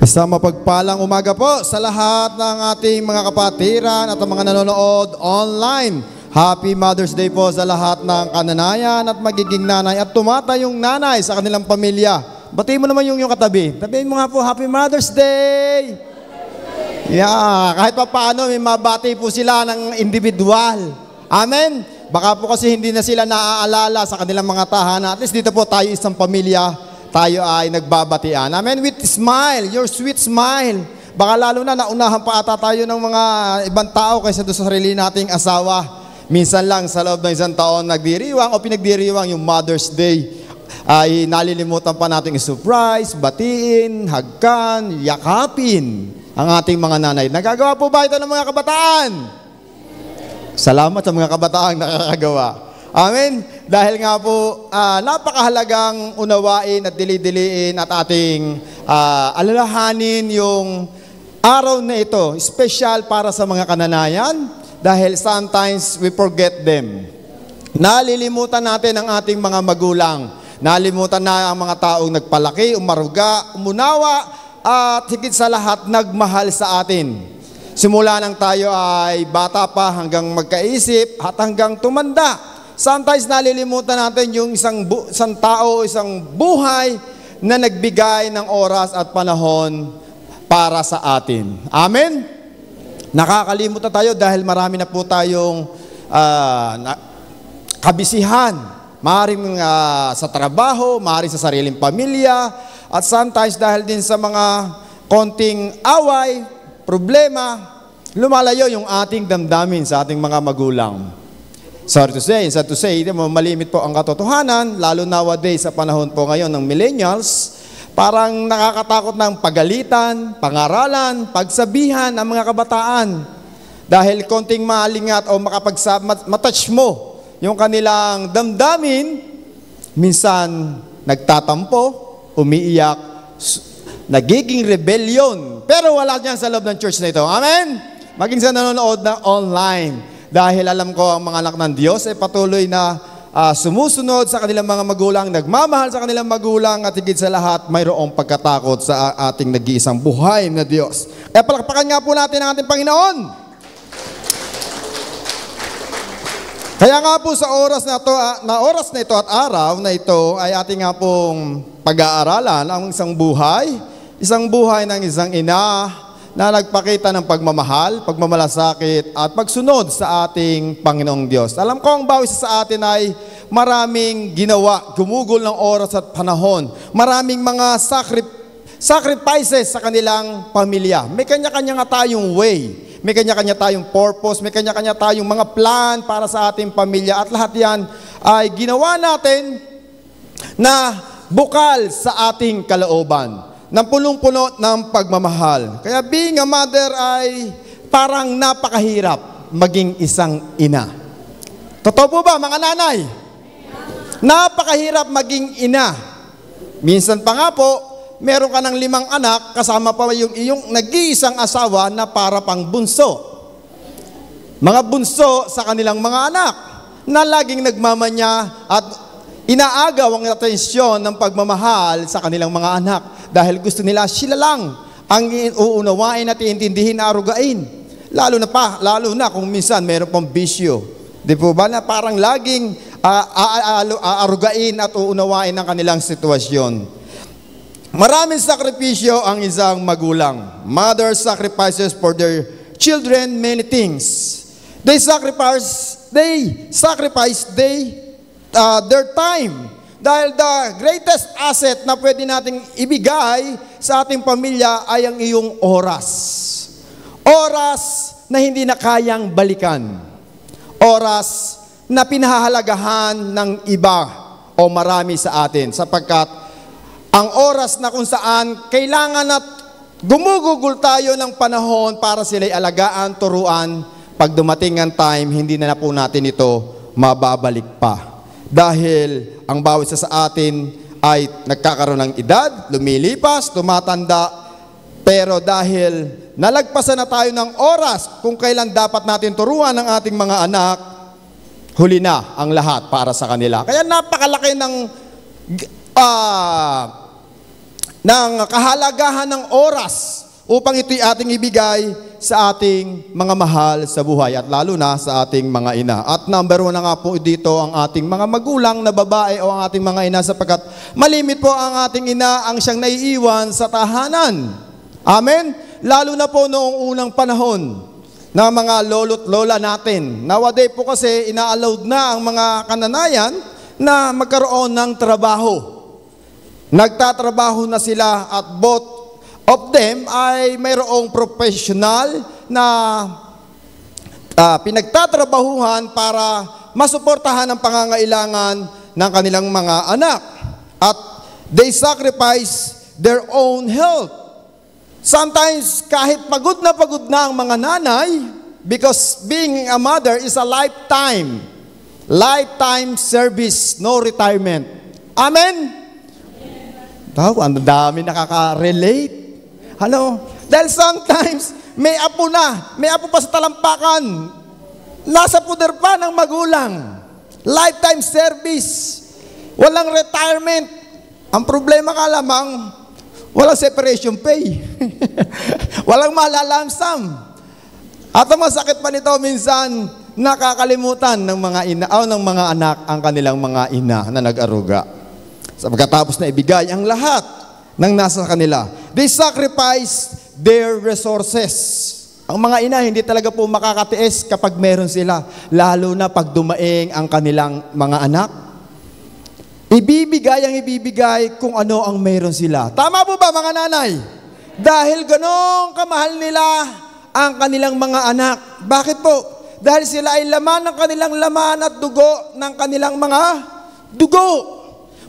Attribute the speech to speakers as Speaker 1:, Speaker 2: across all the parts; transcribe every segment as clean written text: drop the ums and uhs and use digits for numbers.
Speaker 1: Isang mapagpalang umaga po sa lahat ng ating mga kapatiran at ang mga nanonood online. Happy Mother's Day po sa lahat ng kananayan at magiging nanay at tumatayong nanay sa kanilang pamilya. Batiin mo naman yung katabi. Tabihin mo nga po, Happy Mother's Day! Yeah, kahit pa paano may mabati po sila ng individual. Amen? Baka po kasi hindi na sila naaalala sa kanilang mga tahanan. At least dito po tayo isang pamilya. Tayo ay nagbabatian. Amen? With smile, your sweet smile. Baka lalo na naunahan pa ata tayo ng mga ibang tao kaysa doon sa sarili nating asawa. Minsan lang sa loob ng isang taon nagdiriwang o pinagdiriwang yung Mother's Day. Ay nalilimutan pa natin i-surprise, batiin, hagkan, yakapin ang ating mga nanay. Nagagawa po ba ito ng mga kabataan? Salamat sa mga kabataang nakakagawa. Amen? Dahil nga po, napakahalagang unawain at dili-diliin at ating alalahanin yung araw na ito, special para sa mga kananayan, dahil sometimes we forget them. Nalilimutan natin ang ating mga magulang. Nalimutan na ang mga taong nagpalaki, umaruga, umunawa, at higit sa lahat, nagmahal sa atin. Simula nang tayo ay bata pa hanggang magkaisip at hanggang tumanda. Sometimes nalilimutan natin yung isang tao, isang buhay na nagbigay ng oras at panahon para sa atin. Amen? Nakakalimutan tayo dahil marami na po tayong kabisihan. Maaaring sa trabaho, maaaring sa sariling pamilya, at sometimes dahil din sa mga konting away, problema, lumalayo yung ating damdamin sa ating mga magulang. Sorry to say, malimit po ang katotohanan, lalo nowadays sa panahon po ngayon ng millennials, parang nakakatakot ng pagalitan, pangaralan, pagsabihan ng mga kabataan. Dahil konting malingat o matouch mo yung kanilang damdamin, minsan nagtatampo, umiiyak, nagiging rebellion. Pero wala diyan sa loob ng church na ito. Amen? Maging sa nanonood na online. Dahil alam ko ang mga anak ng Diyos ay patuloy na sumusunod sa kanilang mga magulang, nagmamahal sa kanilang magulang, at higit sa lahat, mayroong pagkatakot sa ating nag-iisang buhay na Diyos. Kaya palakpakan nga po natin ang ating Panginoon. Kaya nga po sa oras na ito at araw na ito ay ating nga pong pag-aaralan ang isang buhay ng isang ina na nagpakita ng pagmamahal, pagmamalasakit, at pagsunod sa ating Panginoong Diyos. Alam ko ang bawat isa sa atin ay maraming ginawa, gumugol ng oras at panahon, maraming mga sacrifices sa kanilang pamilya. May kanya-kanya nga tayong way, may kanya-kanya tayong purpose, may kanya-kanya tayong mga plan para sa ating pamilya, at lahat yan ay ginawa natin na bukal sa ating kalooban, ng punong-puno ng pagmamahal. Kaya being a mother ay parang napakahirap maging isang ina. Totoo po ba, mga nanay? Napakahirap maging ina. Minsan pa nga po, meron ka ng 5 anak, kasama pa yung iyong nag-iisang asawa na para pang bunso. Mga bunso sa kanilang mga anak na laging nagmamanya at inaagaw ang atensyon ng pagmamahal sa kanilang mga anak. Dahil gusto nila sila lang ang uunawain at iintindihin na arugain. Lalo na kung minsan meron pang bisyo. Di po ba na parang laging arugain at uunawain ang kanilang sitwasyon. Maraming sakripisyo ang isang magulang. Mother sacrifices for their children many things. They sacrifice their time. Dahil the greatest asset na pwede nating ibigay sa ating pamilya ay ang iyong oras. Oras na hindi na kayang balikan. Oras na pinahahalagahan ng iba o marami sa atin. Sapagkat ang oras na kung saan kailangan at gumugugol tayo ng panahon para sila'y alagaan, turuan, pag dumating ang time, hindi na po natin ito mababalik pa. Dahil ang bawat isa sa atin ay nagkakaroon ng edad, lumilipas, tumatanda, pero dahil nalagpasan na tayo ng oras kung kailan dapat natin turuan ang ating mga anak, huli na ang lahat para sa kanila. Kaya napakalaki ng ng kahalagahan ng oras upang ito'y ating ibigay sa ating mga mahal sa buhay at lalo na sa ating mga ina. At number 1 na nga po dito ang ating mga magulang na babae o ang ating mga ina sapagkat malimit po ang ating ina ang siyang naiiwan sa tahanan. Amen? Lalo na po noong unang panahon ng mga lolo't lola natin. Nowadays po kasi ina-allowed na ang mga kananayan na magkaroon ng trabaho. Nagtatrabaho na sila at both of them ay mayroong professional na pinagtatrabahuhan para masuportahan ang pangangailangan ng kanilang mga anak. At they sacrifice their own health. Sometimes kahit pagod na ang mga nanay, because being a mother is a lifetime service, no retirement. Amen? Ang dami nakaka-relate. Dahil sometimes, may apo pa sa talampakan. Nasa puder pa ng magulang. Lifetime service. Walang retirement. Ang problema ka lamang, walang separation pay. Walang malalamsam. At ang masakit pa nito, minsan, nakakalimutan ng mga ina o ng mga anak ang kanilang mga ina na nag-aruga. Sa pagkatapos na ibigay ang lahat ng nasa kanila. They sacrifice their resources. Ang mga ina hindi talaga po makakatiis kapag meron sila. Lalo na pag dumaing ang kanilang mga anak. Ibibigay kung ano ang meron sila. Tama po ba mga nanay? Dahil ganong kamahal nila ang kanilang mga anak. Bakit po? Dahil sila ay laman ng kanilang laman at dugo ng kanilang mga dugo.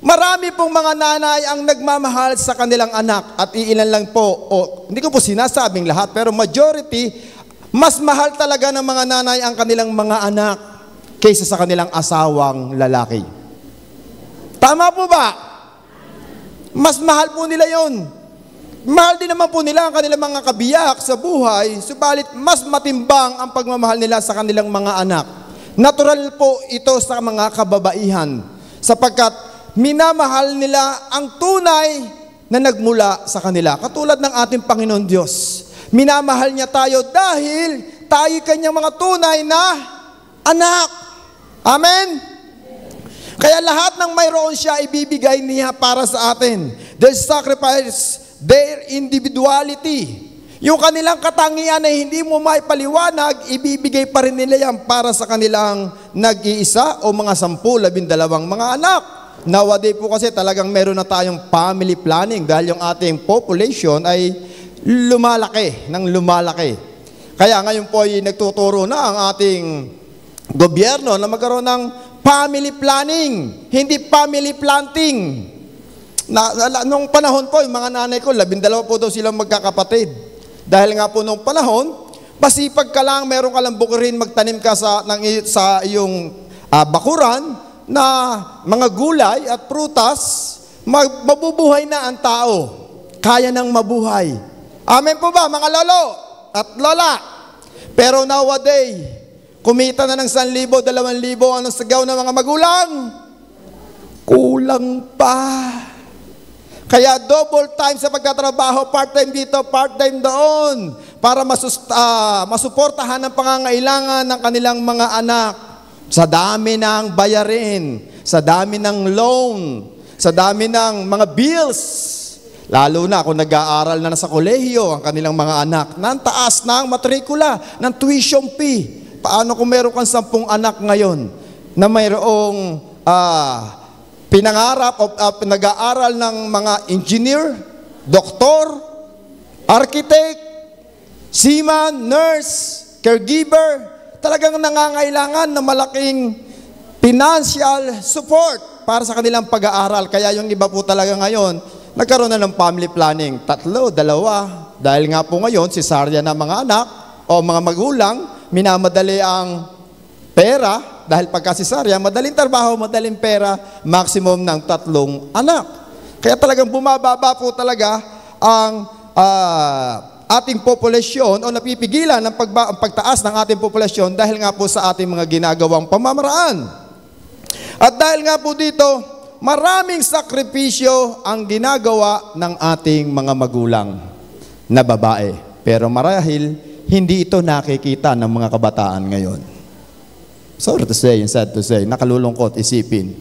Speaker 1: Marami pong mga nanay ang nagmamahal sa kanilang anak at iilan lang po, hindi ko po sinasabing lahat, pero majority, mas mahal talaga ng mga nanay ang kanilang mga anak kaysa sa kanilang asawang lalaki. Tama po ba? Mas mahal po nila yon. Mahal din naman po nila ang kanilang mga kabiyak sa buhay, subalit mas matimbang ang pagmamahal nila sa kanilang mga anak. Natural po ito sa mga kababaihan, sapagkat minamahal nila ang tunay na nagmula sa kanila. Katulad ng ating Panginoon Diyos. Minamahal niya tayo dahil tayo kanyang mga tunay na anak. Amen? Kaya lahat ng mayroon siya, ibibigay niya para sa atin. They sacrifice their individuality. Yung kanilang katangian na hindi mo maipaliwanag, ibibigay pa rin nila yan para sa kanilang nag-iisa o mga 10, 12 mga anak. Nowadays po kasi talagang meron na tayong family planning dahil yung ating population ay lumalaki. Kaya ngayon po ay nagtuturo na ang ating gobyerno na magkaroon ng family planning, hindi family planting. Nung panahon po, yung mga nanay ko, 12 po daw silang magkakapatid. Dahil nga po nung panahon, masipag ka lang, meron ka lang bukirin, magtanim ka sa iyong bakuran, na mga gulay at prutas, mabubuhay na ang tao. Kaya nang mabuhay. Amen po ba mga lolo at lola? Pero nowadays, kumita na ng 1,000, 2,000 ang sagaw ng mga magulang. Kulang pa. Kaya double time sa pagtatrabaho, part-time dito, part-time doon, para masuportahan ang pangangailangan ng kanilang mga anak. Sa dami ng bayarin, sa dami ng loan, sa dami ng mga bills, lalo na kung nag-aaral na sa kolehiyo ang kanilang mga anak, ng taas ng matrikula, ng tuition fee. Paano kung meron kang 10 anak ngayon na mayroong pinangarap o nag-aaral ng mga engineer, doktor, architect, seaman, nurse, caregiver, talagang nangangailangan ng malaking financial support para sa kanilang pag-aaral. Kaya yung iba po talaga ngayon, nagkaroon na ng family planning. 3, 2. Dahil nga po ngayon, cesarean na mga anak o mga magulang, minamadali ang pera. Dahil pagka cesarean, madaling trabaho, madaling pera, maximum ng 3 anak. Kaya talagang bumababa po talaga ang ating populasyon o napipigilan ang pagtaas ng ating populasyon dahil nga po sa ating mga ginagawang pamamaraan. At dahil nga po dito, maraming sakripisyo ang ginagawa ng ating mga magulang na babae. Pero marahil, hindi ito nakikita ng mga kabataan ngayon. Sorry to say, sad to say, nakalulungkot isipin.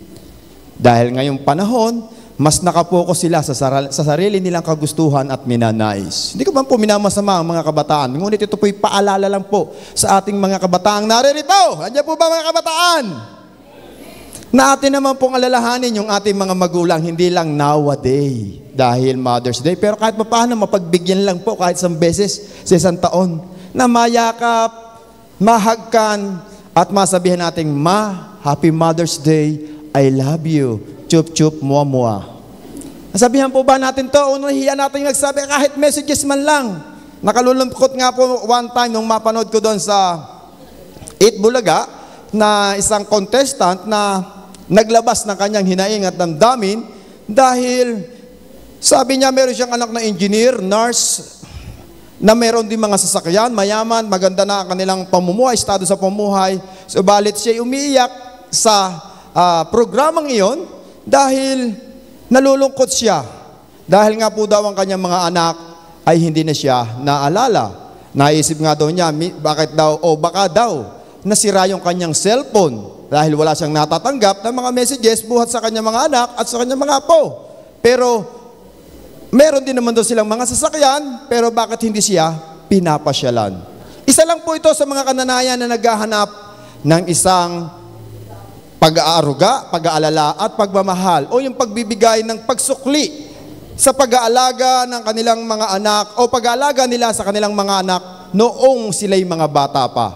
Speaker 1: Dahil ngayong panahon, mas nakapokus sila sa sarili nilang kagustuhan at minanais. Hindi ko man po minamasama ang mga kabataan, ngunit ito po'y paalala lang po sa ating mga kabataang naririto. Andiyan po ba mga kabataan? Na atin naman pong alalahanin yung ating mga magulang, hindi lang nowadays dahil Mother's Day, pero kahit paano mapagbigyan lang po kahit isang beses sa isang taon na mayakap, mahagkan, at masabihan nating, Ma, Happy Mother's Day, I love you, chup chup, mua mua. Nasabihan po ba natin to? O nahihiya natin magsabi kahit messages man lang. Nakalulungkot nga po one time nung mapanood ko doon sa 8 Bulaga na isang contestant na naglabas ng kanyang hinaing at damdamin dahil sabi niya meron siyang anak na engineer, nurse, na meron din mga sasakyan, mayaman, maganda na ang kanilang pamumuhay, estado sa pamumuhay. Subalit siya umiiyak sa programang iyon dahil nalulungkot siya. Dahil nga po daw ang kanyang mga anak ay hindi na siya naalala. Naisip nga daw niya, baka daw nasira yung kanyang cellphone dahil wala siyang natatanggap ng mga messages buhat sa kanyang mga anak at sa kanyang mga apo. Pero meron din naman daw silang mga sasakyan, pero bakit hindi siya pinapasyalan? Isa lang po ito sa mga kananayan na naghahanap ng isang pag-aaruga, pag-aalala at pagmamahal o yung pagbibigay ng pagsukli sa pag-aalaga ng kanilang mga anak o pag-aalaga nila sa kanilang mga anak noong sila'y mga bata pa.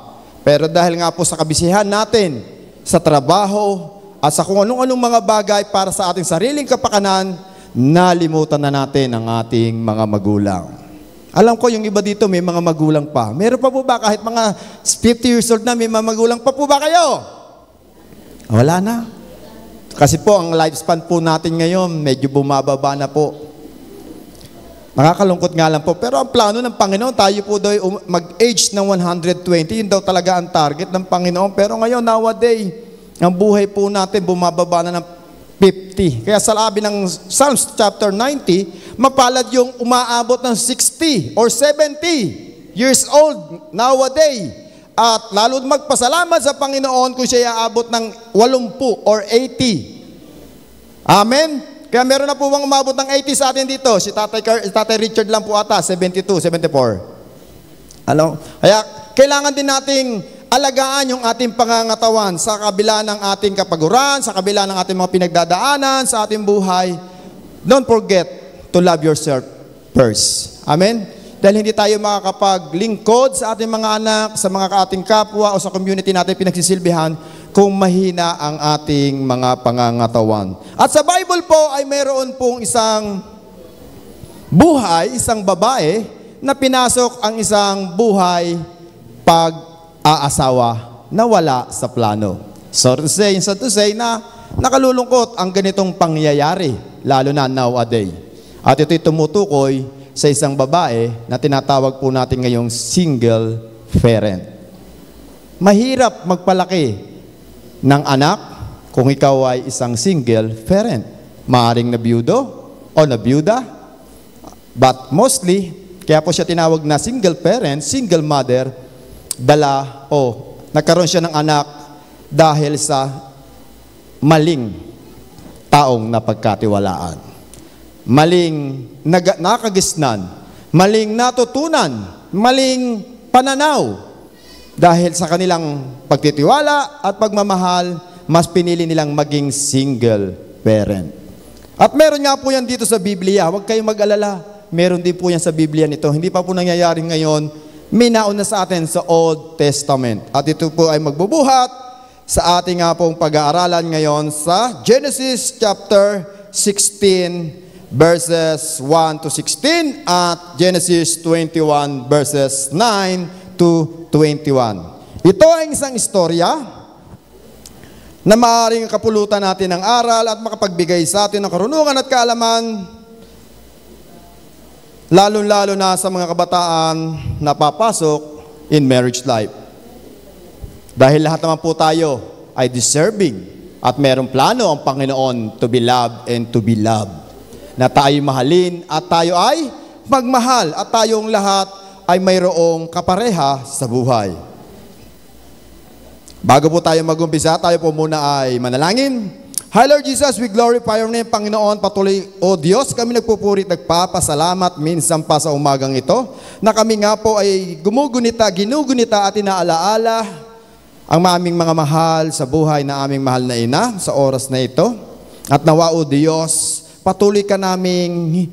Speaker 1: Pero dahil nga po sa kabisihan natin sa trabaho at sa kung anong-anong mga bagay para sa ating sariling kapakanan, nalimutan na natin ang ating mga magulang. Alam ko yung iba dito may mga magulang pa. Meron pa po ba kahit mga 50 years old na may mga magulang pa po ba kayo? Wala na. Kasi po ang lifespan po natin ngayon medyo bumababa na po. Nakakalungkot nga lang po. Pero ang plano ng Panginoon, tayo po daw mag-age ng 120. Yun daw talaga ang target ng Panginoon. Pero ngayon, nowadays, ang buhay po natin bumababa na ng 50. Kaya sa labi ng Psalms chapter 90, mapalad yung umaabot ng 60 or 70 years old nowadays. At lalo magpasalamat sa Panginoon kung siya aabot ng 80 or 80. Amen? Kaya meron na po bang umabot ng 80 sa atin dito? Si Tatay Richard lang po ata, 72, 74. Ano? Kaya kailangan din nating alagaan yung ating pangangatawan sa kabila ng ating kapaguran, sa kabila ng ating mga pinagdadaanan, sa ating buhay. Don't forget to love yourself first. Amen? Dahil hindi tayo makakapaglingkod sa ating mga anak, sa mga ating kapwa o sa community natin pinagsisilbihan kung mahina ang ating mga pangangatawan. At sa Bible po ay mayroon pong isang buhay, isang babae na pinasok ang isang buhay pag-aasawa na wala sa plano. So to say na nakalulungkot ang ganitong pangyayari, lalo na nowadays. At ito'y tumutukoy sa isang babae na tinatawag po natin ngayong single parent. Mahirap magpalaki ng anak kung ikaw ay isang single parent. Maaring nabiyudo o nabiyuda, but mostly, kaya po siya tinawag na single parent, single mother, nagkaroon siya ng anak dahil sa maling taong napagkatiwalaan. Maling nakagisnan, maling natutunan, maling pananaw. Dahil sa kanilang pagtitiwala at pagmamahal, mas pinili nilang maging single parent. At meron nga po yan dito sa Biblia. Huwag kayong mag-alala. Meron din po yan sa Biblia nito. Hindi pa po nangyayari ngayon. Minaon na sa atin sa Old Testament. At ito po ay magbubuhat sa ating nga pong pag-aaralan ngayon sa Genesis chapter 16, verses 1 to 16 at Genesis 21 verses 9 to 21. Ito ay isang istorya na maaaring kapulutan natin ng aral at makapagbigay sa atin ng karunungan at kaalaman, lalo-lalo na sa mga kabataan na papasok in marriage life. Dahil lahat naman po tayo ay deserving At merong plano ang Panginoon to be loved and to be loved. Na tayo mahalin at tayo ay magmahal at tayong lahat ay mayroong kapareha sa buhay. Bago po tayo mag-umpisa, tayo po muna ay manalangin. Hi Lord Jesus, we glorify your name, Panginoon. Patuloy, O Diyos, kami nagpupuri, nagpapasalamat minsan pa sa umagang ito na kami nga po ay ginugunita at inaalaala ang aming mga mahal sa buhay na aming mahal na ina sa oras na ito. At nawa, O Diyos, patuloy ka naming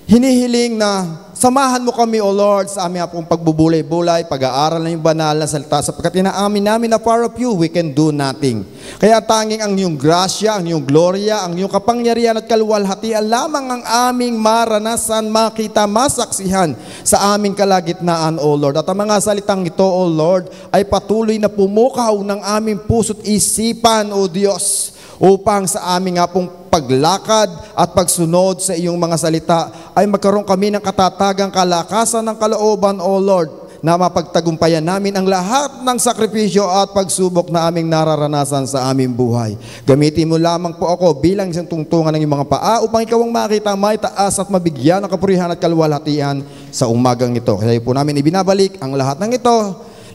Speaker 1: hinihiling na samahan mo kami, O Lord, sa aming pong pagbubulay-bulay, pag-aaral ng banal na salita, sapagkat inaamin namin na far of you, we can do nothing. Kaya tanging ang iyong grasya, ang iyong gloria, ang iyong kapangyarihan at kaluwalhatian lamang ang aming maranasan, makita, masaksihan sa aming kalagitnaan, O Lord. At ang mga salitang ito, O Lord, ay patuloy na pumukaw ng aming puso't isipan, O Diyos, upang sa aming nga pong paglakad at pagsunod sa iyong mga salita ay magkaroon kami ng katatagang kalakasan ng kalooban, O Lord, na mapagtagumpayan namin ang lahat ng sakripisyo at pagsubok na aming nararanasan sa aming buhay. Gamitin mo lamang po ako bilang isang tungtungan ng iyong mga paa upang ikaw ang makita, may taas at mabigyan ng kapurihan at kaluwalhatian sa umagang ito. Kaya po namin ibinabalik ang lahat ng ito.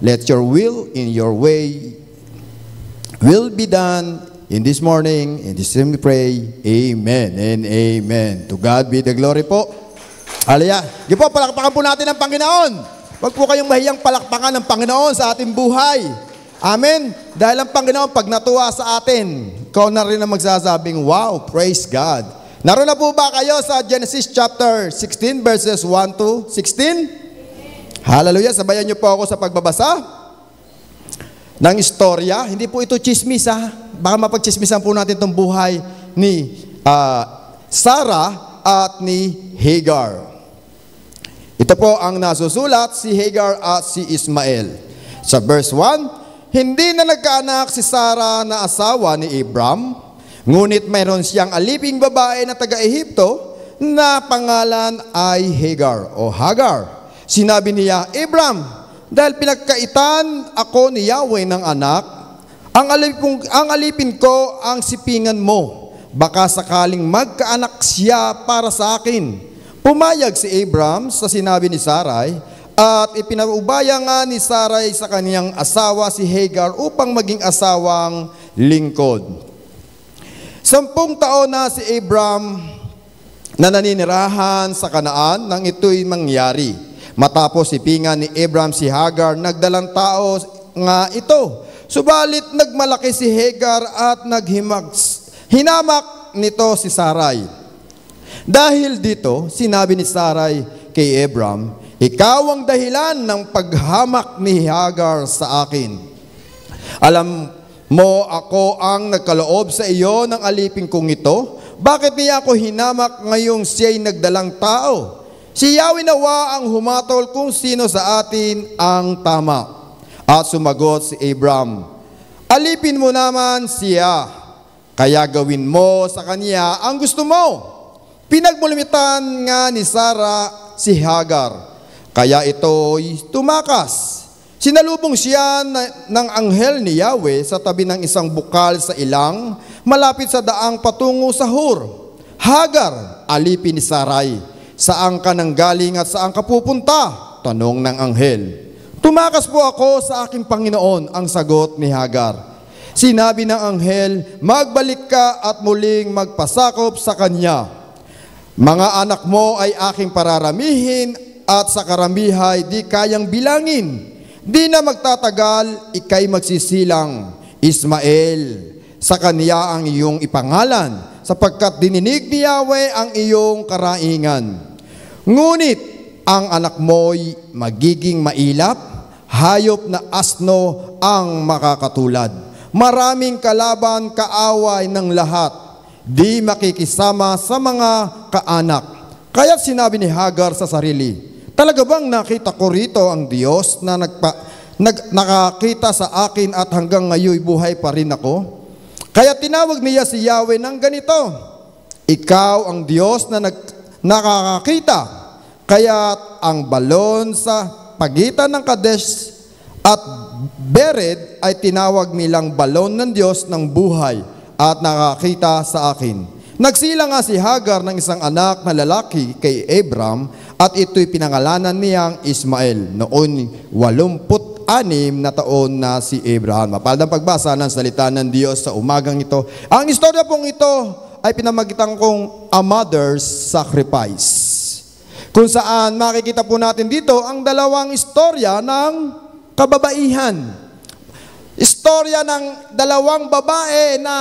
Speaker 1: Let your will in your way will be done in this morning, in this time we pray, amen and amen. To God be the glory po. Hallelujah. Di po, palakpakan po natin ang Panginoon. Huwag po kayong mahiyang palakpakan ng Panginoon sa ating buhay. Amen. Dahil ang Panginoon, pag natuwa sa atin, ikaw na rin ang magsasabing, wow, praise God. Naroon na po ba kayo sa Genesis chapter 16 verses 1 to 16? Hallelujah. Sabayan niyo po ako sa pagbabasa ng istorya. Hindi po ito chismis, ha? Baka mapagchismisan po natin itong buhay ni Sarah at ni Hagar. Ito po ang nasusulat, si Hagar at si Ismael. Sa verse 1, hindi na nagkaanak si Sarah na asawa ni Abram, ngunit mayroon siyang aliping babae na taga-Ehipto na pangalan ay Hagar o Hagar. Sinabi niya, Abram, dahil pinagkaitan ako ni Yahweh ng anak, ang alipin ko ang sipingan mo. Baka sakaling magkaanak siya para sa akin. Pumayag si Abram sa sinabi ni Sarai at ipinaubaya nga ni Sarai sa kaniyang asawa si Hagar upang maging asawang lingkod. 10 taon na si Abram na naninirahan sa Kanaan nang ito'y mangyari. Matapos ipingan ni Abram si Hagar, nagdalang tao nga ito. Subalit nagmalaki si Hagar at hinamak nito si Sarai. Dahil dito, sinabi ni Sarai kay Abram, ikaw ang dahilan ng paghamak ni Hagar sa akin. Alam mo, ako ang nagkaloob sa iyo ng alipin kong ito. Bakit niya ako hinamak ngayong siya'y nagdalang tao? Si Yahweh nawa ang humatol kung sino sa atin ang tama. At sumagot si Abram, alipin mo naman siya, kaya gawin mo sa kanya ang gusto mo. Pinagmulumitan nga ni Sarah si Hagar, kaya ito'y tumakas. Sinalubong siya ng anghel ni Yahweh sa tabi ng isang bukal sa ilang, malapit sa daang patungo sa Hur. Hagar, alipin ni Sarai, saan ka nanggaling at saan ka pupunta? Tanong ng anghel. Tumakas po ako sa aking Panginoon, ang sagot ni Hagar. Sinabi ng anghel, magbalik ka at muling magpasakop sa kanya. Mga anak mo ay aking pararamihin at sa karamihay di kayang bilangin. Di na magtatagal, ikay magsisilang, Ismael, sa kanya ang iyong ipangalan, sapagkat dininig ni Yahweh ang iyong karaingan. Ngunit ang anak mo'y magiging mailap, hayop na asno ang makakatulad. Maraming kalaban kaaway ng lahat, di makikisama sa mga kaanak. Kaya sinabi ni Hagar sa sarili, talaga bang nakita ko rito ang Diyos na nakakita sa akin at hanggang ngayon buhay pa rin ako? Kaya tinawag niya si Yahweh ng ganito, ikaw ang Diyos na nakakakita. Kaya ang balon sa pagitan ng Kadesh at Bered ay tinawag nilang balon ng Diyos ng buhay. at nakakita sa akin. Nagsila nga si Hagar ng isang anak na lalaki kay Abram at ito'y pinangalanan niyang Ismael. Noon 86 na taon na si Abraham. Mapaldang pagbasa ng salita ng Diyos sa umagang ito. Ang istorya pong ito ay pinamagitan kong a mother's sacrifice, kung saan makikita po natin dito ang dalawang istorya ng kababaihan. Istorya ng dalawang babae na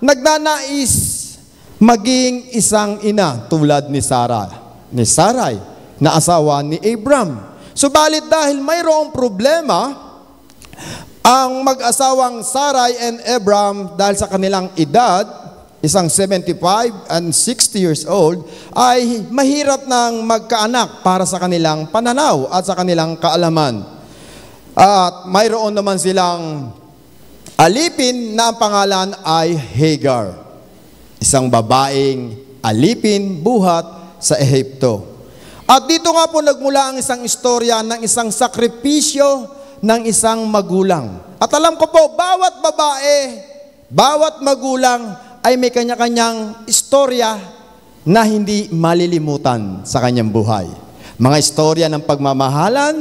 Speaker 1: nagnanais maging isang ina tulad ni Sarai na asawa ni Abram. Subalit dahil mayroong problema ang mag-asawang Sarai and Abram dahil sa kanilang edad, isang 75 and 60 years old, ay mahirap nang magkaanak para sa kanilang pananaw at sa kanilang kaalaman. At mayroon naman silang alipin na ang pangalan ay Hagar, isang babaeng alipin buhat sa Ehipto. At dito nga po nagmula ang isang istorya ng isang sakripisyo ng isang magulang. At alam ko po, bawat babae, bawat magulang ay may kanya-kanyang istorya na hindi malilimutan sa kanyang buhay. Mga istorya ng pagmamahalan,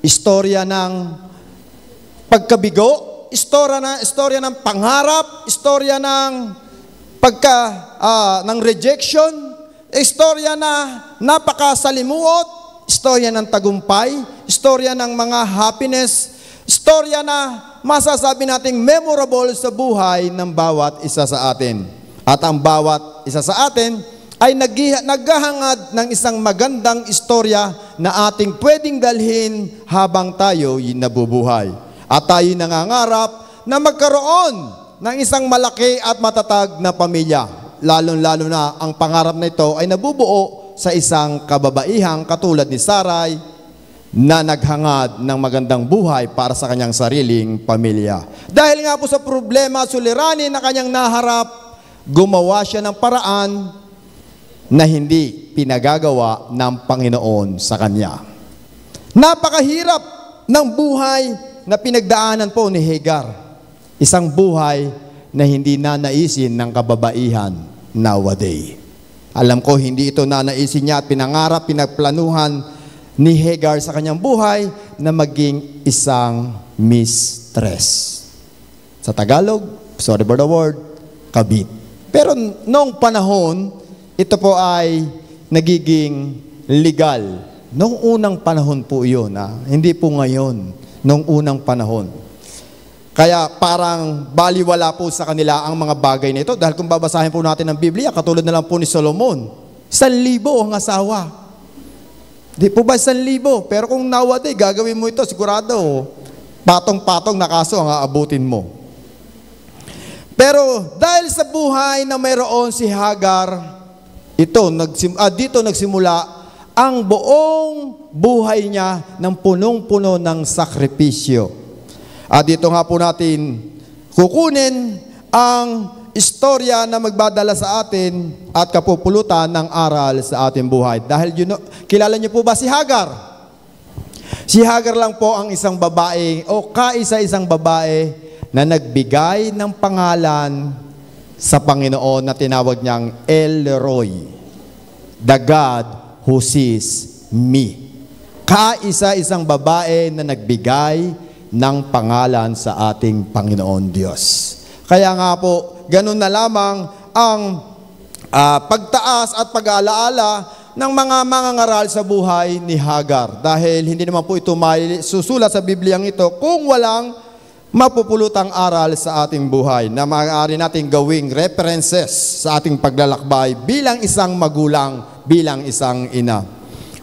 Speaker 1: istorya ng pagkabigo, istorya ng pangarap, istorya ng ng rejection, istorya na napakasalimuot, istorya ng tagumpay, istorya ng mga happiness, istorya na masasabi nating memorable sa buhay ng bawat isa sa atin. At ang bawat isa sa atin ay naghahangad ng isang magandang istorya na ating pwedeng dalhin habang tayo'y nabubuhay. At tayo'y nangangarap na magkaroon ng isang malaki at matatag na pamilya. Lalong-lalo na ang pangarap na ito ay nabubuo sa isang kababaihang katulad ni Sarai na naghangad ng magandang buhay para sa kanyang sariling pamilya. Dahil nga po sa problema at suliranin na kanyang naharap, gumawa siya ng paraan na hindi pinagagawa ng Panginoon sa kanya. Napakahirap ng buhay na pinagdaanan po ni Hagar. Isang buhay na hindi nanaisin ng kababaihan nowadays. Alam ko, hindi ito nanaisin niya at pinangarap, pinagplanuhan ni Hagar sa kanyang buhay na maging isang mistress. Sa Tagalog, sorry for the word, kabit. Pero noong panahon, ito po ay nagiging legal. Noong unang panahon po yun, hindi po ngayon, noong unang panahon. Kaya parang baliwala po sa kanila ang mga bagay na ito. Dahil kung babasahin po natin ang Biblia, katulad na lang po ni Solomon, 1,000 ang asawa. Di po ba 1,000? Pero kung nowadays, gagawin mo ito, sigurado, patong-patong na kaso ang aabutin mo. Pero dahil sa buhay na mayroon si Hagar, dito nagsimula ang buong buhay niya ng punong-puno ng sakripisyo. At dito nga po natin kukunin ang istorya na magbadala sa atin at kapupulutan ng aral sa ating buhay. Dahil kilala niyo po ba si Hagar? Si Hagar lang po ang isang babae o kaisa-isang babae na nagbigay ng pangalan sa Panginoon na tinawag niyang El Roy, the God who sees me. Kaisa-isang babae na nagbigay ng pangalan sa ating Panginoon Diyos. Kaya nga po, ganun na lamang ang pagtaas at pag-aalaala ng mga mangangaral sa buhay ni Hagar. Dahil hindi naman po ito susulat sa Bibliang ito kung walang mapupulutang aral sa ating buhay na maaari nating gawing references sa ating paglalakbay bilang isang magulang, bilang isang ina.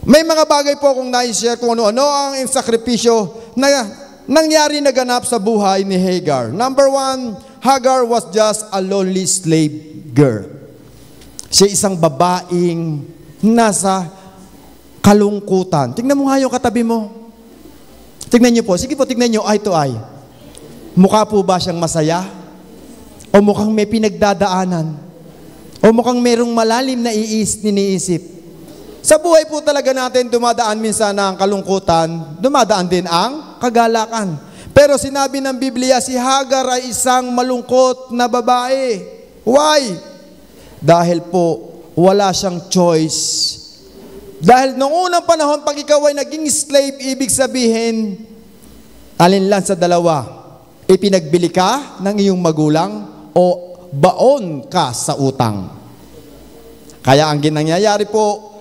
Speaker 1: May mga bagay po kung na-share kung ano-ano ang sakripisyo na nangyari na ganap sa buhay ni Hagar. Number 1, Hagar was just a lonely slave girl. Siya isang babaeng nasa kalungkutan. Tingnan mo nga yung katabi mo. Tingnan niyo po. Sige po, tingnan niyo eye to eye. Mukha po ba siyang masaya? O mukhang may pinagdadaanan? O mukhang merong malalim na iniisip? Sa buhay po talaga natin, dumadaan minsan ang kalungkutan, dumadaan din ang kagalakan. Pero sinabi ng Biblia, si Hagar ay isang malungkot na babae. Why? Dahil po, wala siyang choice. Dahil noong unang panahon, pag ikaw ay naging slave, ibig sabihin, alin lang sa dalawa, ipinagbili ka ng iyong magulang o baon ka sa utang. Kaya ang nangyayari po,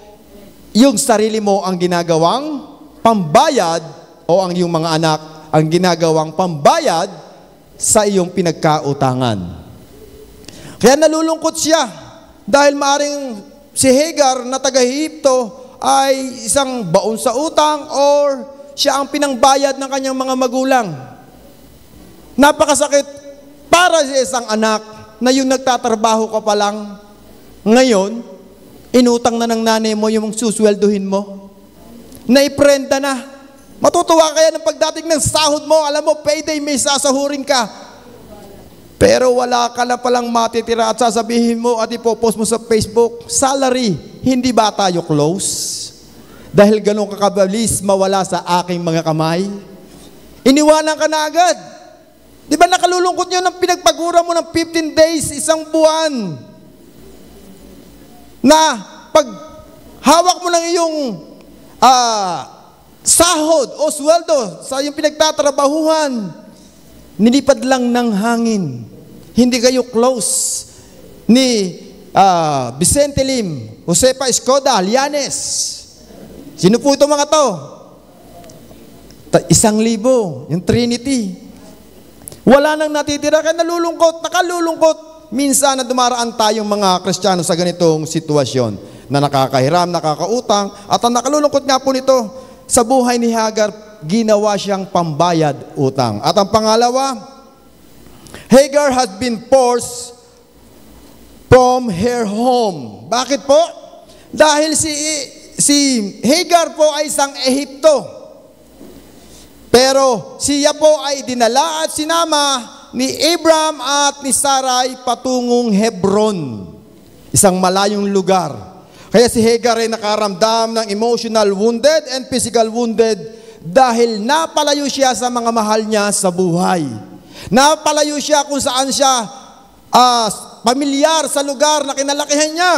Speaker 1: yung sarili mo ang ginagawang pambayad o ang iyong mga anak ang ginagawang pambayad sa iyong pinagkautangan. Kaya nalulungkot siya dahil maaring si Hagar na taga-Ehipto ay isang baon sa utang or siya ang pinangbayad ng kanyang mga magulang. Napakasakit para sa isang anak na yung nagtatrabaho ka pa lang, ngayon, inutang na ng nanay mo yung suswelduhin mo. Naiprenda na. Matutuwa kaya ng pagdating ng sahod mo, alam mo, payday, may sasahurin ka. Pero wala ka na palang matitira at sasabihin mo at ipopost mo sa Facebook, salary, hindi ba tayo close? Dahil ganun kakabilis mawala sa aking mga kamay. Iniwanan ka na agad. Di ba nakalulungkot nyo ng pinagpagura mo ng 15 days, isang buwan? Na pag hawak mo ng iyong sahod o sweldo sa iyong pinagtatrabahuhan, nilipad lang ng hangin. Hindi kayo close ni Vicente Lim, Josepa Escoda, Lianes. Sino po ito mga to? 1,000, yung Trinity. Wala nang natitira, kaya nalulungkot, nakalulungkot. Minsan na dumaraan tayong mga Kristiyano sa ganitong sitwasyon na nakakahiram, nakakautang, at ang nakalulungkot nga po nito, sa buhay ni Hagar, ginawa siyang pambayad utang. At ang pangalawa, Hagar has been forced from her home. Bakit po? Dahil si Hagar po ay isang Ehipto. Pero siya po ay dinala at sinama ni Abraham at ni Sarai patungong Hebron, isang malayong lugar. Kaya si Hagar ay nakaramdam ng emotional wounded and physical wounded dahil napalayo siya sa mga mahal niya sa buhay. Napalayo siya kung saan siya pamilyar sa lugar na kinalakihan niya.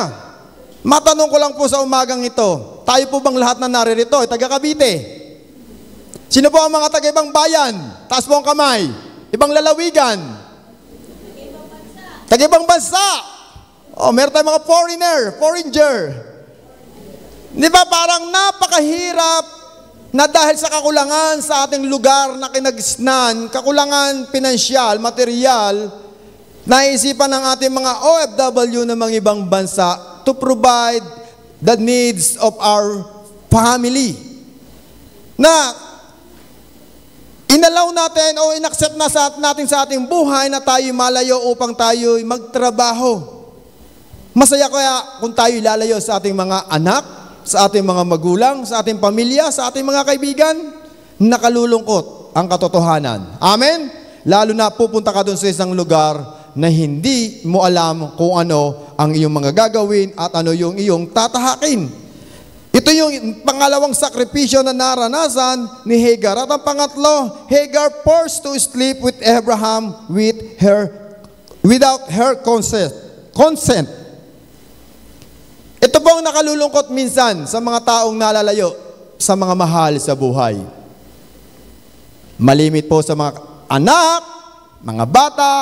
Speaker 1: Matanong ko lang po sa umagang ito, tayo po bang lahat na naririto ay taga Cavite? Sino po ang mga taga-ibang bayan? Taas po ang kamay. Ibang lalawigan? Taga-ibang bansa. Oh, meron tayong mga foreigner. Di ba parang napakahirap na dahil sa kakulangan sa ating lugar na kinagisnan, kakulangan pinansyal, material, naisipan ng ating mga OFW ng mga ibang bansa to provide the needs of our family. Na inalaw natin o inaccept na natin sa ating buhay na tayo malayo upang tayo magtrabaho. Masaya kaya kung tayo lalayo sa ating mga anak, sa ating mga magulang, sa ating pamilya, sa ating mga kaibigan, nakalulungkot ang katotohanan. Amen? Lalo na pupunta ka doon sa isang lugar na hindi mo alam kung ano ang iyong mga gagawin at ano yung iyong tatahakin. Ito yung pangalawang sakripisyo na naranasan ni Hagar. At ang pangatlo, Hagar forced to sleep with Abraham without her consent. Ito pong nakalulungkot minsan sa mga taong nalalayo sa mga mahal sa buhay. Malimit po sa mga anak, mga bata,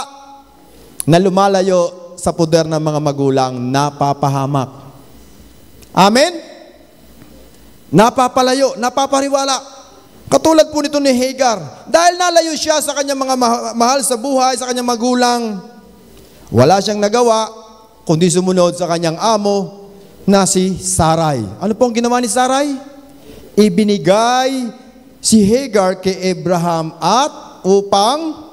Speaker 1: na lumalayo sa poder ng mga magulang, napapahamak. Amen? Napapalayo, napapariwala. Katulad po nito ni Hagar. Dahil nalayo siya sa kanyang mga mahal sa buhay, sa kanyang magulang, wala siyang nagawa, kundi sumunod sa kanyang amo, na si Sarai. Ano po ang ginawa ni Sarai? Ibinigay si Hagar kay Abraham at upang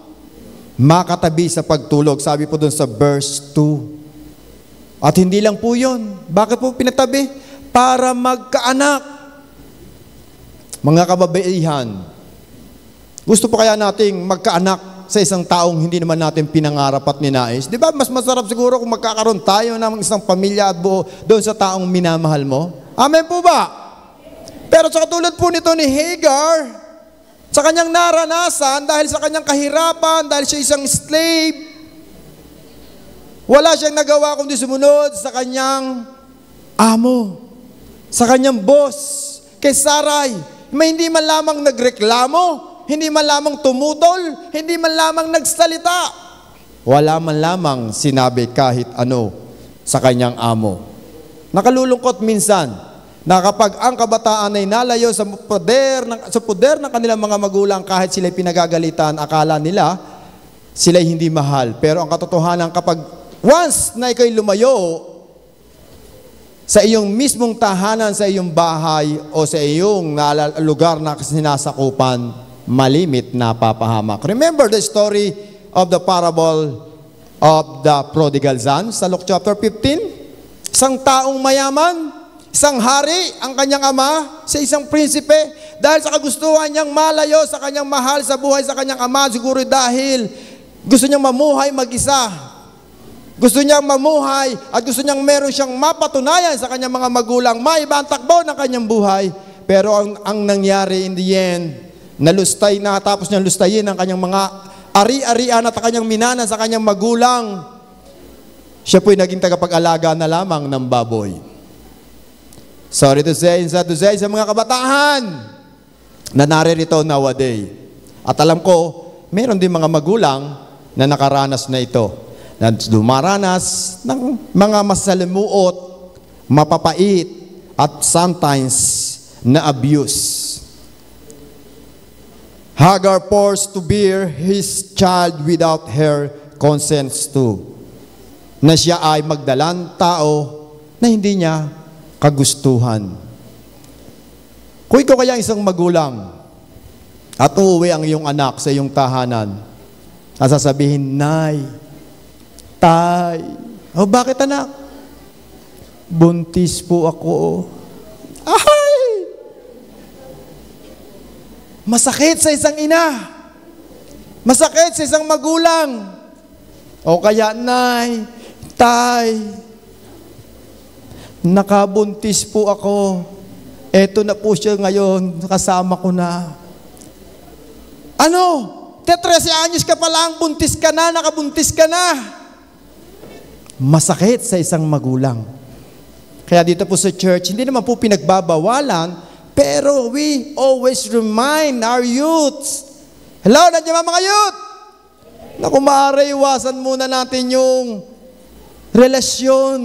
Speaker 1: makatabi sa pagtulog. Sabi po doon sa verse 2. At hindi lang po yun. Bakit po pinatabi? Para magkaanak. Mga kababaihan, gusto po kaya nating magkaanak sa isang taong hindi naman natin pinangarap at ninais? Di ba mas masarap siguro kung magkakaroon tayo ng isang pamilya at buo doon sa taong minamahal mo? Amen po ba? Pero sa katulad po nito ni Hagar, sa kanyang naranasan, dahil sa kanyang kahirapan, dahil siya isang slave, Wala siyang nagawa kundi sumunod sa kanyang amo, sa kanyang boss, kay Sarai. May hindi man lamang nagreklamo, hindi man lamang tumutol, hindi man lamang nagsalita. Wala man lamang sinabi kahit ano sa kanyang amo. Nakalulungkot minsan na kapag ang kabataan ay nalayo sa poder ng kanilang mga magulang, kahit sila'y pinagagalitan, akala nila sila'y hindi mahal. Pero ang katotohanan, kapag once na ikaw'y lumayo sa iyong mismong tahanan, sa iyong bahay o sa iyong lugar na sinasakupan, malimit na papahamak. Remember the story of the parable of the prodigal son sa Luke chapter 15? Isang taong mayaman, isang hari ang kanyang ama sa isang prinsipe, dahil sa kagustuhan niyang malayo sa kanyang mahal sa buhay sa kanyang ama, siguro dahil gusto niyang mamuhay mag-isa. Gusto niyang mamuhay at gusto niyang meron siyang mapatunayan sa kanyang mga magulang, maiba ang takbo ng kanyang buhay. Pero ang nangyari in the end, nalustay na, tapos niyang lustayin ang kanyang mga ari-arian at kanyang minana sa kanyang magulang. Siya po'y naging tagapag-alaga na lamang ng baboy. Sorry to say, sad to say, sa mga kabataan na naririto nowadays. At alam ko, meron din mga magulang na nakaranas na ito, na dumaranas ng mga masalimuot, mapapait, at sometimes na abuse. Hagar forced to bear his child without her consent too. Na siya ay magdalang tao na hindi niya kagustuhan. Kung ikaw kaya isang magulang at uuwi ang iyong anak sa iyong tahanan, at sasabihin, Nay, Tay, bakit anak? Buntis po ako. Ay! Masakit sa isang ina. Masakit sa isang magulang. O kaya, Nay, Tay, nakabuntis po ako. Eto na po siya ngayon, kasama ko na. Ano? 13 anyos ka pa lang, buntis ka na, nakabuntis ka na. Masakit sa isang magulang. Kaya dito po sa church, hindi naman po pinagbabawalan, pero we always remind our youths. Hello, nandiyan mga youth? Na kung maaari, iwasan muna natin yung relasyon.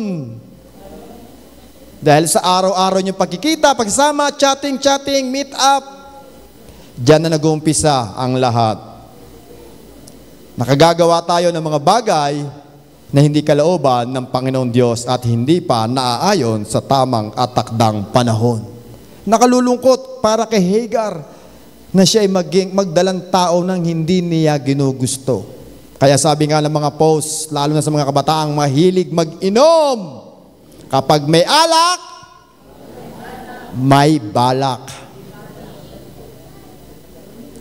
Speaker 1: Dahil sa araw-araw yung pagkikita, pagsama, chatting, meet up, diyan na nag-uumpisa ang lahat. Nakagagawa tayo ng mga bagay na hindi kalooban ng Panginoon Diyos at hindi pa naaayon sa tamang at takdang panahon. Nakalulungkot para kay Hagar na siya ay magdalang tao nang hindi niya ginugusto. Kaya sabi nga ng mga posts, lalo na sa mga kabataang mahilig mag-inom, kapag may alak, may balak.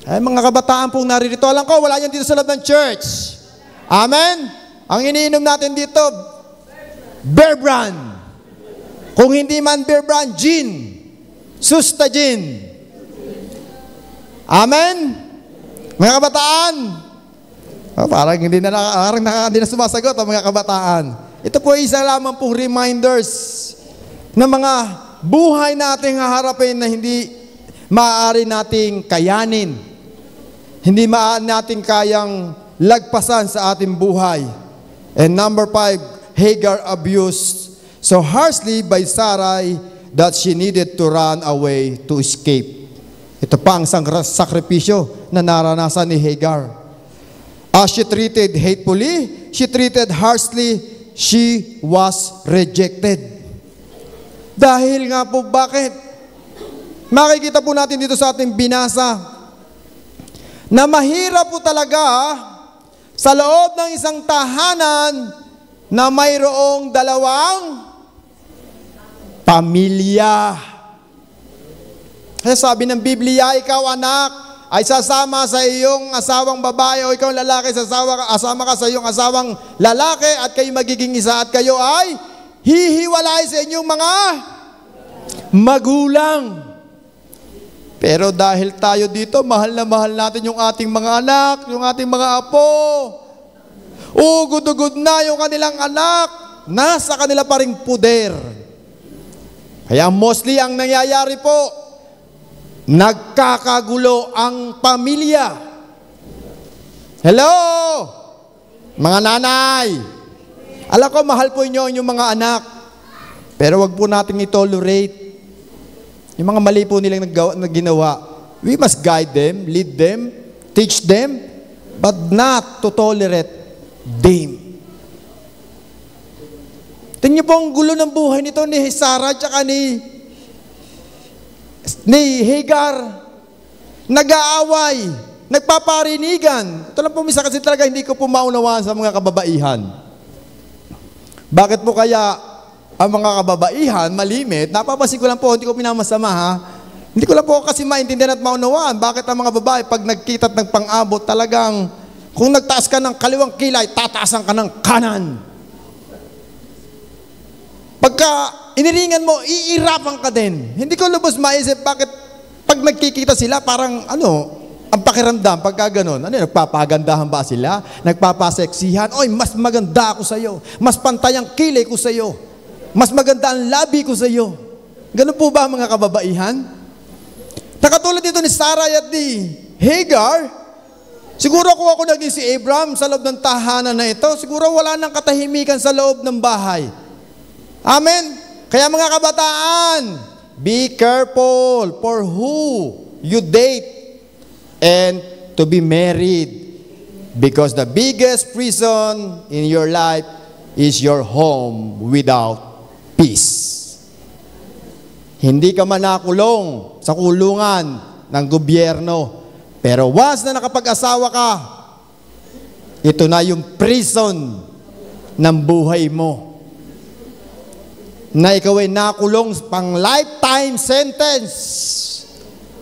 Speaker 1: Ay, mga kabataan pong naririto, alam ko, wala yan dito sa loob ng church. Amen? Ang iniinom natin dito, Bear Brand. Kung hindi man Bear Brand, gin. Susta gin. Amen? Mga kabataan, parang hindi na sumasagot ang mga kabataan. Ito po ay isa lamang pong reminders na mga buhay nating haharapin na hindi maaari nating kayanin. Hindi natin kayang lagpasan sa ating buhay. And number 5, Hagar abused so harshly by Sarai that she needed to run away to escape. Ito pa ang sakripisyo na naranasan ni Hagar. As she treated hatefully, she treated harshly, she was rejected. Dahil nga po, bakit? Makikita po natin dito sa ating binasa na mahirap po talaga sa loob ng isang tahanan na mayroong dalawang pamilya. Kaya sabi ng Biblia, ikaw anak ay sasama sa iyong asawang babae o ikaw lalaki asama ka sa iyong asawang lalaki at kayo magiging isa at kayo ay hihiwalay sa inyong mga magulang. Pero dahil tayo dito, mahal na mahal natin yung ating mga anak, yung ating mga apo. Ugod-ugod na yung kanilang anak. Nasa kanila pa ring puder. Kaya mostly ang nangyayari po, nagkakagulo ang pamilya. Hello! Mga nanay, alam ko mahal po inyo yung mga anak, pero wag po natin i-tolerate yung mga mali po nilang ginawa. We must guide them, lead them, teach them, but not to tolerate them. Tingnan niyo po ang gulo ng buhay nito ni Sarah at ni Hagar. Nag-aaway, nagpaparinigan. Ito lang po misa kasi talaga hindi ko po maunawaan sa mga kababaihan. Bakit po kaya ang mga kababaihan malimit? Napapansin ko lang po, hindi ko pinamasama ha. Hindi ko lang po kasi maintindihan at maunawaan bakit ang mga babae pag nagkita at nagpang-abot talagang kung nagtaas ka ng kaliwang kilay, tataasan ka ng kanan. Pagka iniringan mo, iirapan ka din. Hindi ko lubos maisip bakit pag nagkikita sila parang ang pakiramdam pagka ganun. Nagpapagandahan ba sila? Nagpapaseksihan? Oy, mas maganda ako sa iyo. Mas pantay ang kilay ko sa iyo. Mas maganda ang labi ko sa iyo. Ganun po ba mga kababaihan? Nakatulad dito ni Sarah at ni Hagar, siguro kung ako naging si Abraham sa loob ng tahanan na ito, siguro wala nang katahimikan sa loob ng bahay. Amen? Kaya mga kabataan, be careful for who you date and to be married. Because the biggest prison in your life is your home without peace. Hindi ka man nakulong sa kulungan ng gobyerno. Pero once na nakapag-asawa ka, ito na yung prison ng buhay mo. Na ikaw ay nakulong pang lifetime sentence.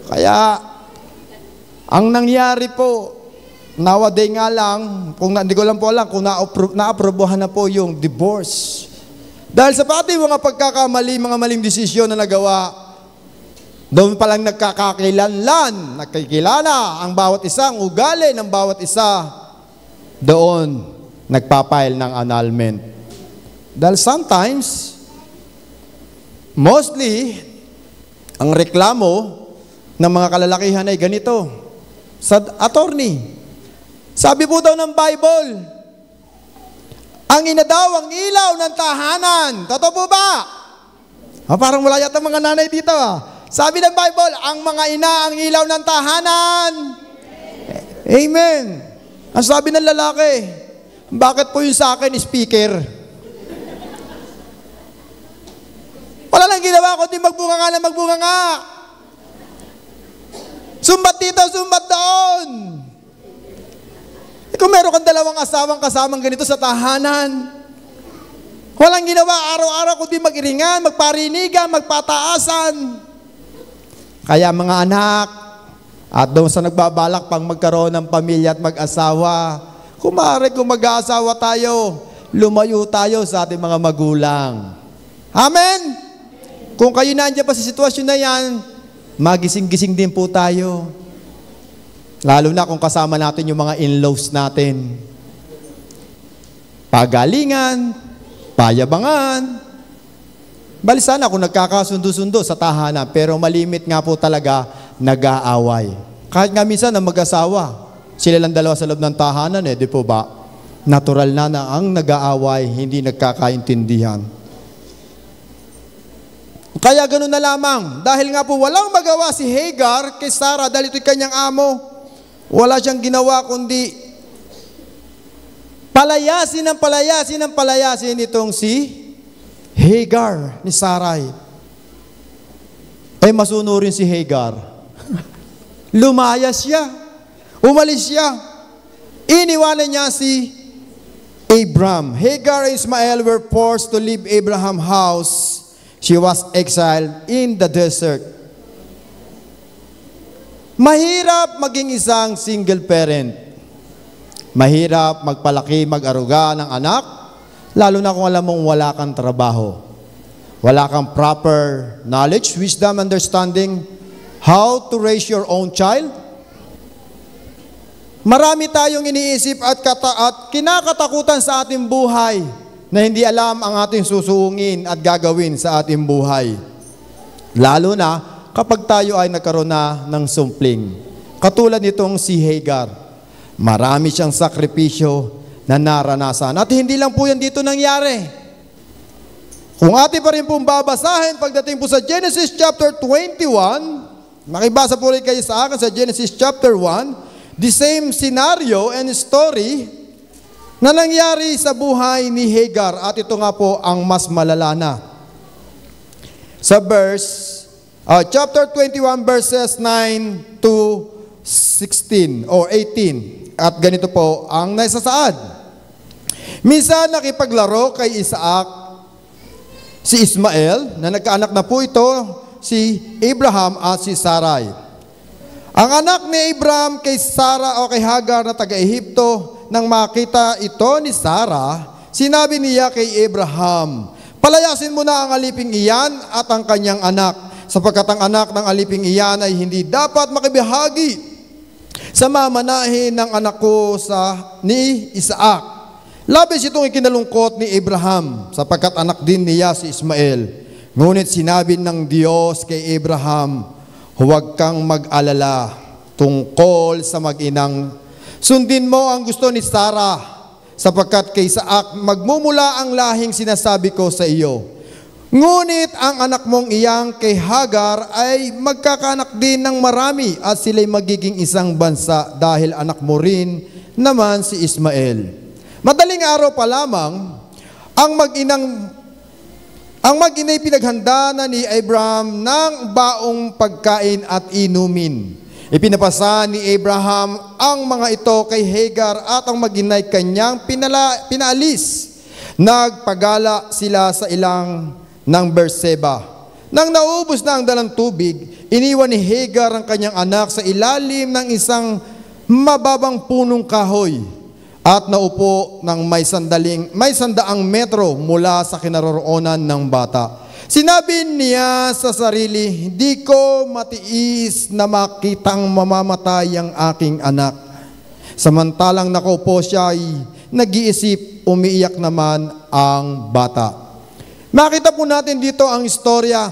Speaker 1: Kaya, ang nangyari po, nowadays nga lang, hindi ko lang po alam kung na-aprobohan na po yung divorce. Dahil sa pati mga pagkakamali, mga maling desisyon na nagawa, doon palang nakikilala ang bawat isa, ang ugali ng bawat isa, doon nagpapail ng annulment. Dahil sometimes, mostly, ang reklamo ng mga kalalakihan ay ganito, sa attorney. Sabi po daw ng Bible, ang ina daw ang ilaw ng tahanan. Totoo po ba? Parang wala yata mga nanay dito. Sabi ng Bible, ang mga ina ang ilaw ng tahanan. Amen. Ang sabi ng lalaki, bakit po yung sa akin speaker? Wala lang ginawa kundi magbunga nga na magbunga nga. Sumbat dito, sumbat doon. Kung meron kang dalawang asawang kasamang ganito sa tahanan, walang ginawa araw-araw kundi mag-iringan, magparinigan, magpataasan. Kaya mga anak, at doon sa nagbabalak pang magkaroon ng pamilya at mag-asawa, kung mag-aasawa tayo, lumayo tayo sa ating mga magulang. Amen? Kung kayo nandiyan pa sa sitwasyon na yan, magising-gising din po tayo. Lalo na kung kasama natin yung mga in-laws natin. Pagalingan, payabangan. Bali sana kung nagkakasundo-sundo sa tahanan, pero malimit nga po talaga nag-aaway. Kahit nga minsan na mag-asawa, sila lang dalawa sa loob ng tahanan di po ba? Natural na ang nag-aaway, hindi nagkakaintindihan. Kaya ganun na lamang, dahil nga po walang magawa si Hagar kay Sarah dahil ito'y kanyang amo. Wala siyang ginawa kundi palayasin itong si Hagar ni Sarai. Ay masunurin si Hagar. Lumayas siya. Umalis siya. Iniwanan niya si Abram. Hagar and Ismael were forced to leave Abraham's house. She was exiled in the desert. Mahirap maging isang single parent. Mahirap magpalaki, mag-aruga ng anak, lalo na kung alam mong wala kang trabaho. Wala kang proper knowledge, wisdom, understanding how to raise your own child. Marami tayong iniisip at kinakatakutan sa ating buhay na hindi alam ang ating susuungin at gagawin sa ating buhay. Lalo na kapag tayo ay nagkaroon na ng sumpling. Katulad nitong si Hagar. Marami siyang sakripisyo na naranasan. At hindi lang po yan dito nangyari. Kung atin pa rin pong babasahin pagdating po sa Genesis chapter 21, makibasa po rin kayo sa akin sa Genesis chapter 1, the same scenario and story na nangyari sa buhay ni Hagar, at ito nga po ang mas malala na. Sa chapter 21 verses 9 to 16 or 18, at ganito po ang naisasaad. Minsan nakipaglaro kay Isaac si Ismael, na nagkaanak na po ito si Abraham at si Sarai. Ang anak ni Abraham kay Sarah o kay Hagar na taga-Ehipto, nang makita ito ni Sarah, sinabi niya kay Abraham, "Palayasin mo na ang aliping iyan at ang kanyang anak, sapagkat ang anak ng aliping iyan ay hindi dapat makibahagi sa mamanahin ng anak ko ni Isaac." Labis itong ikinalungkot ni Abraham, sapagkat anak din niya si Ismael. Ngunit sinabi ng Diyos kay Abraham, "Huwag kang mag-alala tungkol sa mag-inang. Sundin mo ang gusto ni Sarah, sapagkat kay Isaac magmumula ang lahing sinasabi ko sa iyo. Ngunit ang anak mong iyang kay Hagar ay magkakanak din ng marami, at sila'y magiging isang bansa dahil anak mo rin naman si Ismael." Madaling araw pa lamang, ang mag-inay pinaghanda na ni Abraham ng baong pagkain at inumin. Ipinapasa ni Abraham ang mga ito kay Hagar at ang mag-inay kanyang pinaalis. Nagpagala sila sa ilang ng Berseba. Nang naubos na ang dalang tubig, iniwan ni Hagar ang kanyang anak sa ilalim ng isang mababang punong kahoy at naupo ng may 100 metro mula sa kinaroroonan ng bata. Sinabi niya sa sarili, "Hindi ko matiis na makitang mamamatay ang aking anak." Samantalang nakaupo siya ay nag-iisip, umiiyak naman ang bata. Makita po natin dito ang istorya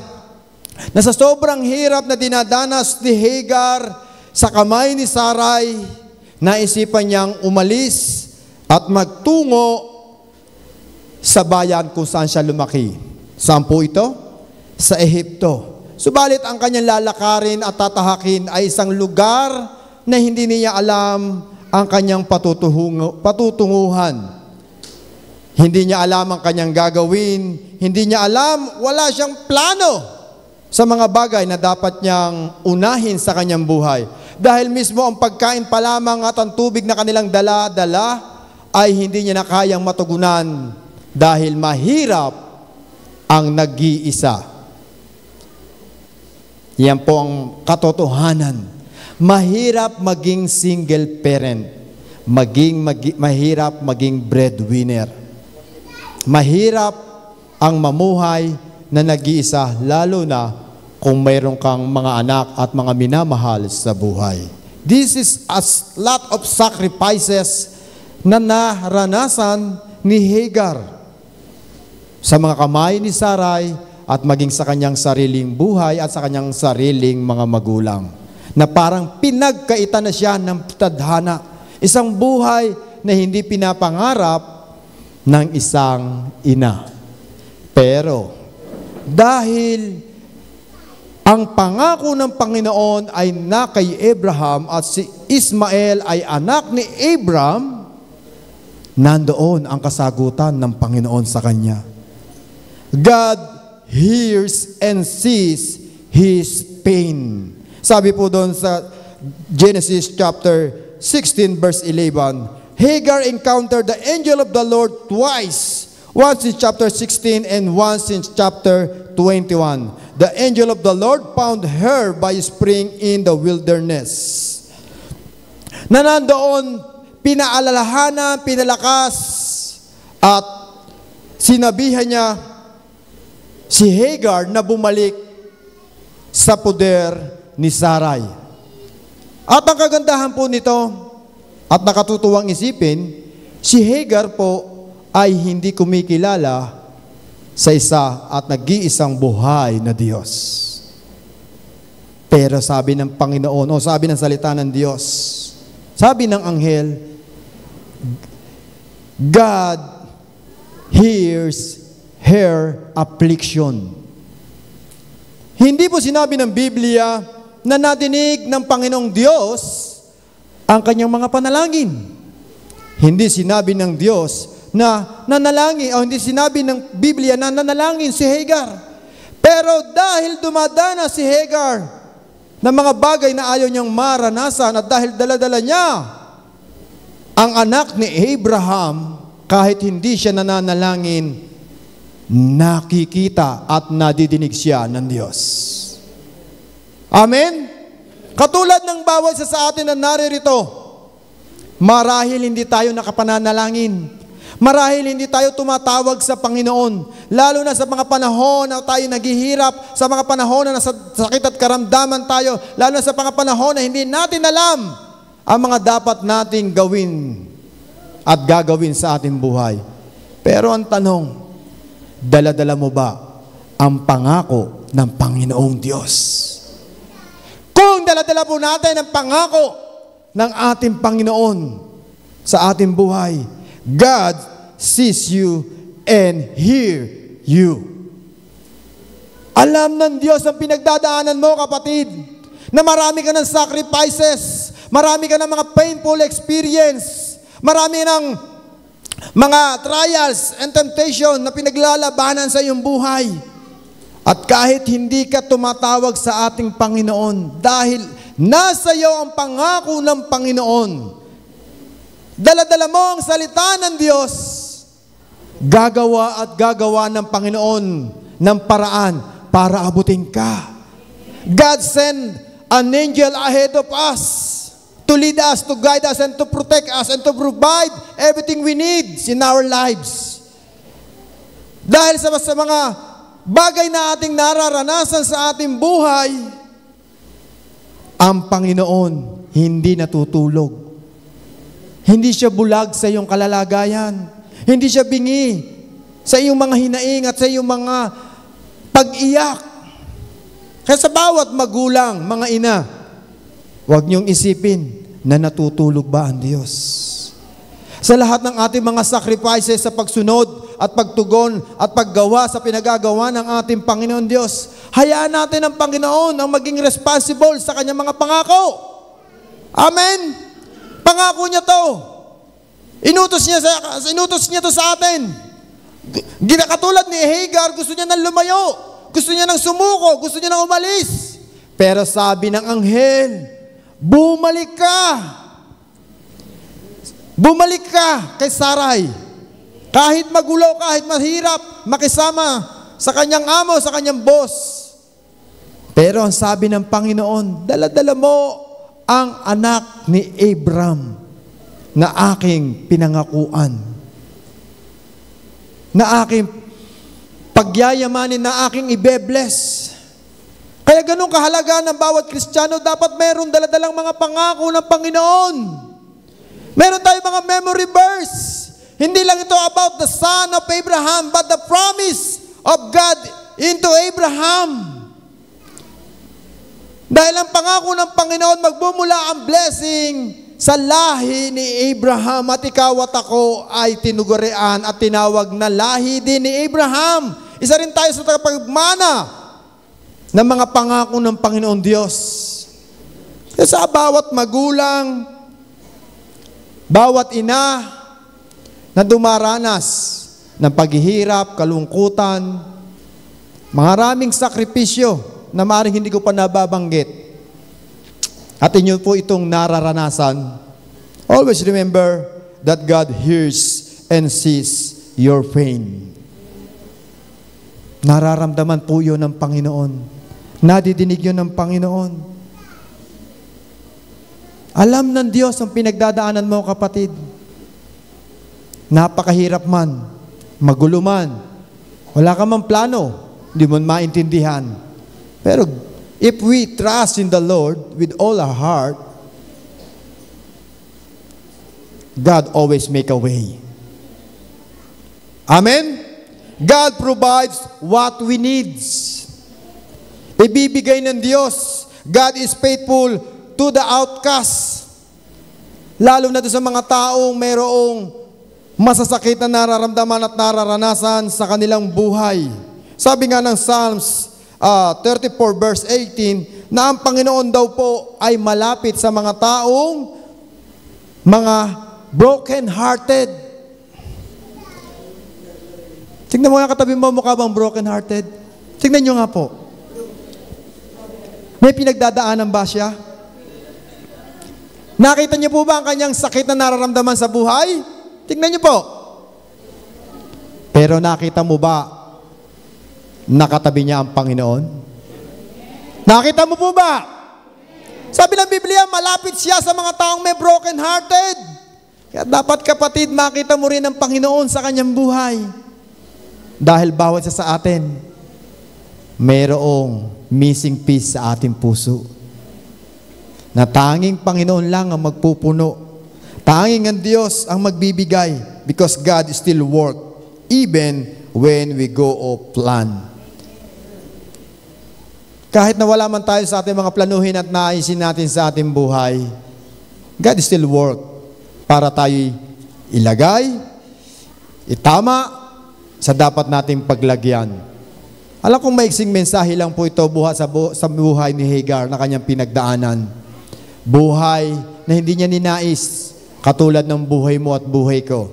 Speaker 1: na sa sobrang hirap na dinadanas ni Hagar sa kamay ni Sarai, naisipan niyang umalis at magtungo sa bayan kung saan siya lumaki. Saan po ito? Sa Ehipto. Subalit ang kanyang lalakarin at tatahakin ay isang lugar na hindi niya alam ang kanyang patutunguhan. Hindi niya alam ang kanyang gagawin. Hindi niya alam, wala siyang plano sa mga bagay na dapat niyang unahin sa kanyang buhay. Dahil mismo ang pagkain pa lamang at ang tubig na kanilang dala-dala ay hindi niya na kayang matugunan dahil mahirap ang nag-iisa. Yan po ang katotohanan. Mahirap maging single parent. Mahirap maging breadwinner. Mahirap ang mamuhay na nag-iisa, lalo na kung mayroon kang mga anak at mga minamahal sa buhay. This is a lot of sacrifices na naranasan ni Hagar sa mga kamay ni Sarai at maging sa kanyang sariling buhay at sa kanyang sariling mga magulang. Na parang pinagkaitan na siya ng tadhana. Isang buhay na hindi pinapangarap ng isang ina. Pero dahil ang pangako ng Panginoon ay na kay Abraham at si Ismael ay anak ni Abraham, nandoon ang kasagutan ng Panginoon sa kanya. God hears and sees his pain. Sabi po doon sa Genesis chapter 16 verse 11, Hagar encountered the angel of the Lord twice. Once in chapter 16 and once in chapter 21. The angel of the Lord found her by a spring in the wilderness. Na nandoon, pinaalalahanan, pinalakas, at sinabihan niya si Hagar na bumalik sa poder ni Sarai. At ang kagandahan po nito, At nakatutuwang isipin, si Hagar po ay hindi kumikilala sa isa at nag-iisang buhay na Diyos. Pero sabi ng Panginoon, o sabi ng salita ng Diyos, sabi ng anghel, God hears her affliction. Hindi po sinabi ng Biblia na nadinig ng Panginoong Diyos ang kanyang mga panalangin. Hindi sinabi ng Diyos na nanalangin, o hindi sinabi ng Biblia na nanalangin si Hagar. Pero dahil dumadana si Hagar ng mga bagay na ayaw niyang maranasan at dahil dala-dala niya ang anak ni Abraham, kahit hindi siya nananalangin, nakikita at nadidinig siya ng Diyos. Amen? Katulad ng bawat isa sa atin na naririto, marahil hindi tayo nakapananalangin. Marahil hindi tayo tumatawag sa Panginoon. Lalo na sa mga panahon na tayo naghihirap, sa mga panahon na nasa sakit at karamdaman tayo, lalo na sa mga panahon na hindi natin alam ang mga dapat nating gawin at gagawin sa ating buhay. Pero ang tanong, dala-dala mo ba ang pangako ng Panginoong Diyos? Kung dala-dala po natin ang pangako ng ating Panginoon sa ating buhay, God sees you and hear you. Alam ng Diyos ang pinagdadaanan mo, kapatid, na marami ka ng sacrifices, marami ka ng mga painful experience, marami ng mga trials and temptation na pinaglalabanan sa iyong buhay. At kahit hindi ka tumatawag sa ating Panginoon, dahil nasa iyo ang pangako ng Panginoon, dala-dala mo ang salita ng Diyos, gagawa at gagawa ng Panginoon ng paraan para abutin ka. God send an angel ahead of us to lead us, to guide us, and to protect us, and to provide everything we need in our lives. Dahil sa mga bagay na ating nararanasan sa ating buhay, ang Panginoon hindi natutulog. Hindi siya bulag sa iyong kalalagayan. Hindi siya bingi sa iyong mga hinaing at sa iyong mga pag-iyak. Kaya sa bawat magulang, mga ina, huwag niyong isipin na natutulog ba ang Diyos. Sa lahat ng ating mga sacrifices sa pagsunod at pagtugon at paggawa sa pinagagawa ng ating Panginoon Diyos, hayaan natin ang Panginoon ang maging responsible sa kanyang mga pangako. Amen? Pangako niya to. Inutos niya to sa atin. Katulad ni Hagar, gusto niya nang lumayo. Gusto niya nang sumuko. Gusto niya nang umalis. Pero sabi ng anghel, bumalik ka. Bumalik ka kay Sarai. Kahit magulo, kahit mahirap, makisama sa kanyang amo, sa kanyang boss. Pero ang sabi ng Panginoon, dala-dala mo ang anak ni Abraham na aking pinangakuan, na aking pagyayamanin, na aking ibe-bless. Kaya ganun kahalaga ng bawat Kristiyano, dapat meron daladalang mga pangako ng Panginoon. Meron tayong mga memory verse. Hindi lang ito about the son of Abraham, but the promise of God into Abraham. Dahil ang pangako ng Panginoon, magbumula ang blessing sa lahi ni Abraham, at ikaw at ako ay tinugurian at tinawag na lahi din ni Abraham. Isa rin tayo sa tagapagmana ng mga pangako ng Panginoon Diyos. Kaya sa bawat magulang, bawat ina na dumaranas ng paghihirap, kalungkutan, maraming sakripisyo na maaaring hindi ko pa nababanggit, at inyo po itong nararanasan, always remember that God hears and sees your pain. Nararamdaman po yun ng Panginoon. Nadidinig yun ng Panginoon. Alam ng Diyos ang pinagdadaanan mo, kapatid. Napakahirap man, magulo man, wala ka man plano, hindi mo maintindihan. Pero if we trust in the Lord with all our heart, God always make a way. Amen? God provides what we need. Ibibigay ng Diyos. God is faithful to the outcast. Lalo na doon sa mga taong mayroong masasakit na nararamdaman at nararanasan sa kanilang buhay. Sabi nga ng Psalms 34 verse 18, na ang Panginoon daw po ay malapit sa mga taong mga broken-hearted. Tingnan mo nga katabi mo, mukha bang broken-hearted? Tingnan nyo nga po. May pinagdadaanan ba siya? Nakita niyo po ba ang kanyang sakit na nararamdaman sa buhay? Tingnan niyo po. Pero nakita mo ba nakatabi niya ang Panginoon? Nakita mo po ba? Sabi ng Biblia, malapit siya sa mga taong may broken-hearted. Kaya dapat kapatid, makita mo rin ang Panginoon sa kanyang buhay. Dahil bawat isa sa atin, mayroong missing piece sa ating puso. Na tanging Panginoon lang ang magpupuno. Tanging ang Diyos ang magbibigay because God still work even when we go off plan. Kahit na wala man tayo sa ating mga planuhin at naisin natin sa ating buhay, God still work para tayo ilagay, itama sa dapat nating paglagyan. Alam kong maiksing mensahe lang po ito buhat sa buhay ni Hagar na kanyang pinagdaanan. Buhay na hindi niya ninais, katulad ng buhay mo at buhay ko.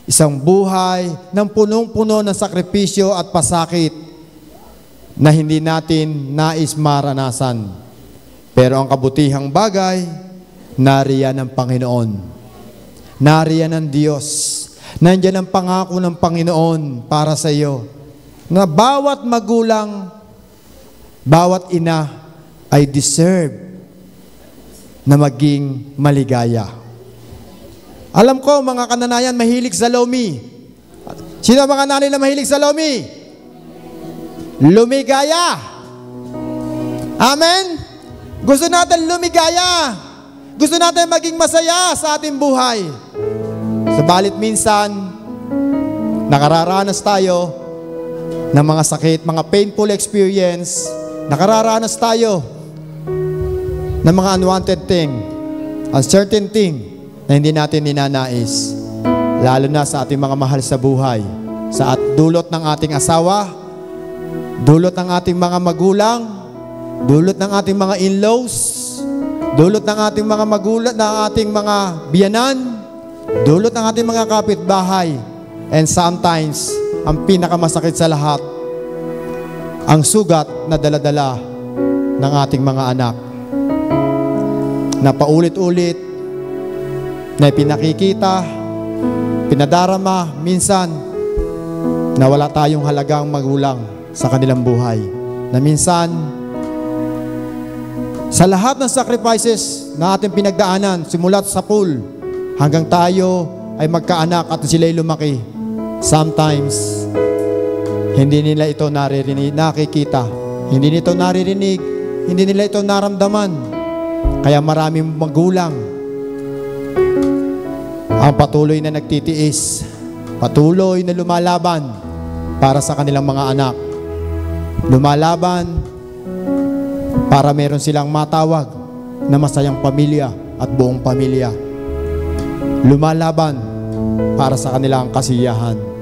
Speaker 1: Isang buhay ng punong-puno ng sakripisyo at pasakit na hindi natin nais maranasan. Pero ang kabutihang bagay, nariyan ang Panginoon. Nariyan ang Diyos. Nandiyan ang pangako ng Panginoon para sa iyo. Na bawat magulang, bawat ina ay deserve na maging maligaya. Alam ko, mga kananayan, mahilig sa lomi. Sino ang mga nanay na mahilig sa lomi? Lumigaya. Amen? Gusto natin lumigaya. Gusto natin maging masaya sa ating buhay. Subalit minsan, nakararanas tayo ng mga sakit, mga painful experience, nakararanas tayo ng mga unwanted thing, uncertain thing na hindi natin ninanais, lalo na sa ating mga mahal sa buhay, sa dulot ng ating asawa, dulot ng ating mga magulang, dulot ng ating mga in-laws, dulot ng ating mga magulang, ng ating mga biyanan, dulot ng ating mga kapitbahay, and sometimes, ang pinakamasakit sa lahat, ang sugat na daladala ng ating mga anak, na paulit-ulit, na pinakikita, pinadarama, minsan, na wala tayong halagang magulang sa kanilang buhay. Na minsan, sa lahat ng sacrifices na ating pinagdaanan, simulat sa pool, hanggang tayo ay magkaanak at sila'y lumaki, sometimes, hindi nila ito nakikita, hindi nito naririnig, hindi nila ito naramdaman. Kaya maraming magulang ang patuloy na nagtitiis, patuloy na lumalaban para sa kanilang mga anak. Lumalaban para meron silang matawag na masayang pamilya at buong pamilya. Lumalaban para sa kanilang kasiyahan.